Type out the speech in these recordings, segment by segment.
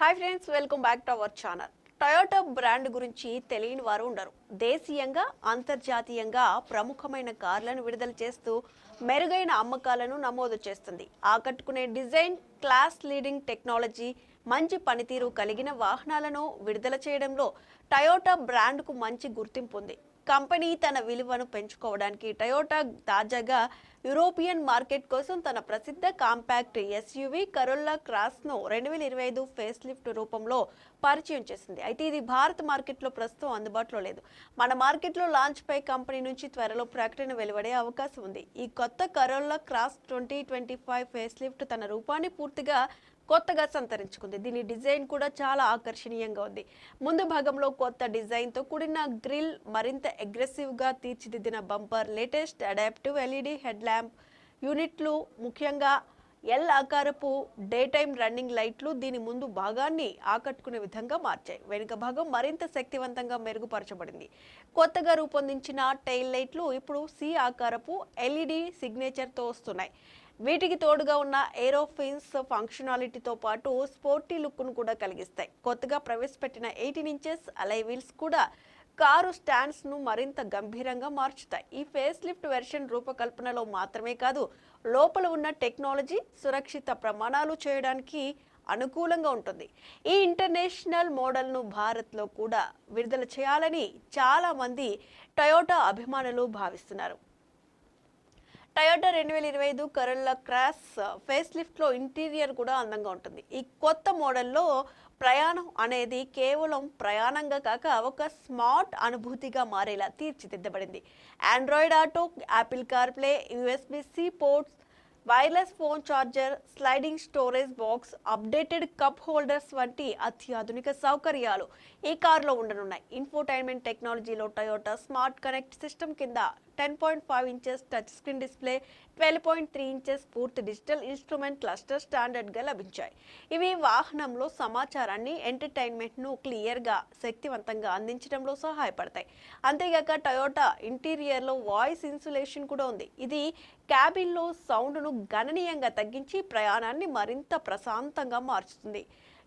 Hi friends, welcome back to our channel. Toyota brand గురించి తెలియని వారు ఉండరు. దేశీయంగా, అంతర్జాతీయంగా ప్రముఖమైన కార్లను విడుదల చేస్తూ మెరుగైన అమ్మకాలను నమోదు చేస్తుంది. ఆకట్టుకునే డిజైన్, క్లాస్ లీడింగ్ టెక్నాలజీ, మంచి పనితీరు కలిగిన వాహనాలను విడుదల చేయడంలో టొయోటా బ్రాండ్కు మంచి గుర్తింపు ఉంది. కంపెనీ తన విలువను పెంచుకోవడానికి టొయోటా తాజాగా యూరోపియన్ మార్కెట్ కోసం తన ప్రసిద్ధ కాంపాక్ట్ ఎస్యూవీ కరోలా క్రాస్ను 2025 ఫేస్ లిఫ్ట్ రూపంలో పరిచయం చేసింది. అయితే ఇది భారత్ మార్కెట్లో ప్రస్తుతం అందుబాటులో లేదు. మన మార్కెట్లో లాంచ్ పై కంపెనీ నుంచి త్వరలో ప్రకటన వెలువడే అవకాశం ఉంది. ఈ కొత్త కరోలా క్రాస్ 2025 ఫేస్ లిఫ్ట్ తన రూపాన్ని పూర్తిగా కొత్తగా సంతరించుకుంది. దీని డిజైన్ కూడా చాలా ఆకర్షణీయంగా ఉంది. ముందు భాగంలో కొత్త డిజైన్తో కూడిన గ్రిల్, మరింత అగ్రెసివ్గా తీర్చిదిద్దిన bumper, latest adaptive LED head lamp యూనిట్లు, ముఖ్యంగా ఎల్ ఆకారపు డే టైమ్ రన్నింగ్ లైట్లు దీని ముందు భాగాన్ని ఆకట్టుకునే విధంగా మార్చాయి. వెనుక భాగం మరింత శక్తివంతంగా మెరుగుపరచబడింది. కొత్తగా రూపొందించిన టైల్ లైట్లు ఇప్పుడు సి ఆకారపు ఎల్ఈడి సిగ్నేచర్తో వస్తున్నాయి. వీటికి తోడుగా ఉన్న ఏరోఫిన్స్ ఫంక్షనాలిటీతో పాటు స్పోర్టీ లుక్ను కూడా కలిగిస్తాయి. కొత్తగా ప్రవేశపెట్టిన 18 ఇంచెస్ అలై వీల్స్ కూడా కారు స్టాండ్స్ను మరింత గంభీరంగా మార్చుతాయి. ఈ ఫేస్ లిఫ్ట్ వెర్షన్ రూపకల్పనలో మాత్రమే కాదు, లోపల ఉన్న టెక్నాలజీ, సురక్షిత ప్రమాణాలు చేయడానికి అనుకూలంగా ఉంటుంది. ఈ ఇంటర్నేషనల్ మోడల్ను భారత్లో కూడా విడుదల చేయాలని చాలా మంది టొయోటా అభిమానులు భావిస్తున్నారు. టొయోటా 2025 కరోలా క్రాస్ ఫేస్ లిఫ్ట్లో ఇంటీరియర్ కూడా అందంగా ఉంటుంది. ఈ కొత్త మోడల్లో ప్రయాణం అనేది కేవలం ప్రయాణంగా కాక ఒక స్మార్ట్ అనుభూతిగా మారేలా తీర్చిదిద్దబడింది. Android auto, Apple CarPlay, USB-C ports, wireless phone charger, sliding storage box, updated cup holders వంటి అత్యాధునిక సౌకర్యాలు ఈ కారులో ఉండనున్నాయి. ఇన్ఫోటైన్మెంట్ టెక్నాలజీలో టొయోటా స్మార్ట్ కనెక్ట్ సిస్టమ్ కింద 10.5 inches touch screen display, 12.3 inches పూర్తి డిజిటల్ ఇన్స్ట్రుమెంట్ క్లస్టర్ స్టాండర్డ్గా లభించాయి. ఇవి వాహనంలో సమాచారాన్ని, ఎంటర్టైన్మెంట్ను క్లియర్గా, శక్తివంతంగా అందించడంలో సహాయపడతాయి. అంతేగాక టొయోటా ఇంటీరియర్లో వాయిస్ ఇన్సులేషన్ కూడా ఉంది. ఇది క్యాబిన్లో సౌండ్ను గణనీయంగా తగ్గించి ప్రయాణాన్ని మరింత ప్రశాంతంగా మార్చుతుంది.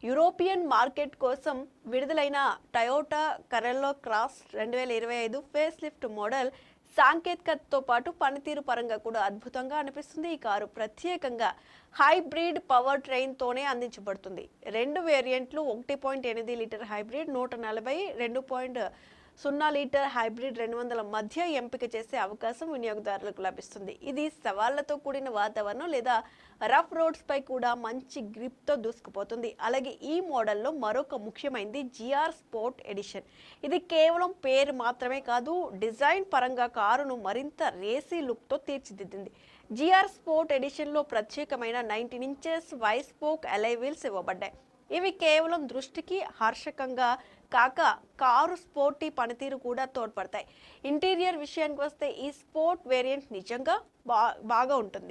యూరోపియన్ మార్కెట్ కోసం విడుదలైన Toyota Corolla cross 2025 facelift model సాంకేతికతతో పాటు పనితీరు పరంగా కూడా అద్భుతంగా అనిపిస్తుంది. ఈ కారు ప్రత్యేకంగా హైబ్రిడ్ పవర్ ట్రైన్తోనే అందించబడుతుంది. రెండు వేరియంట్లు 1.8 లీటర్ హైబ్రిడ్, 140, 2.0 లీటర్ హైబ్రిడ్ 200 మధ్య ఎంపిక చేసే అవకాశం వినియోగదారులకు లభిస్తుంది. ఇది సవాళ్లతో కూడిన వాతావరణం లేదా రఫ్ రోడ్స్ పై కూడా మంచి గ్రిప్తో దూసుకుపోతుంది. అలాగే ఈ మోడల్లో మరొక ముఖ్యమైనది జిఆర్ స్పోర్ట్ ఎడిషన్. ఇది కేవలం పేరు మాత్రమే కాదు, డిజైన్ పరంగా కారును మరింత రేసీ లుక్తో తీర్చిదిద్దింది. జిఆర్ స్పోర్ట్ ఎడిషన్లో ప్రత్యేకమైన 19 ఇంచెస్ వైస్పోక్ అలై వీల్స్ ఇవ్వబడ్డాయి. ఇవి కేవలం దృష్టికి హర్షకంగా కాక కారు స్పోర్టీ పనితీరు కూడా తోడ్పడతాయి. ఇంటీరియర్ విషయానికి వస్తే ఈ స్పోర్ట్ వేరియంట్ నిజంగా బాగా ఉంటుంది.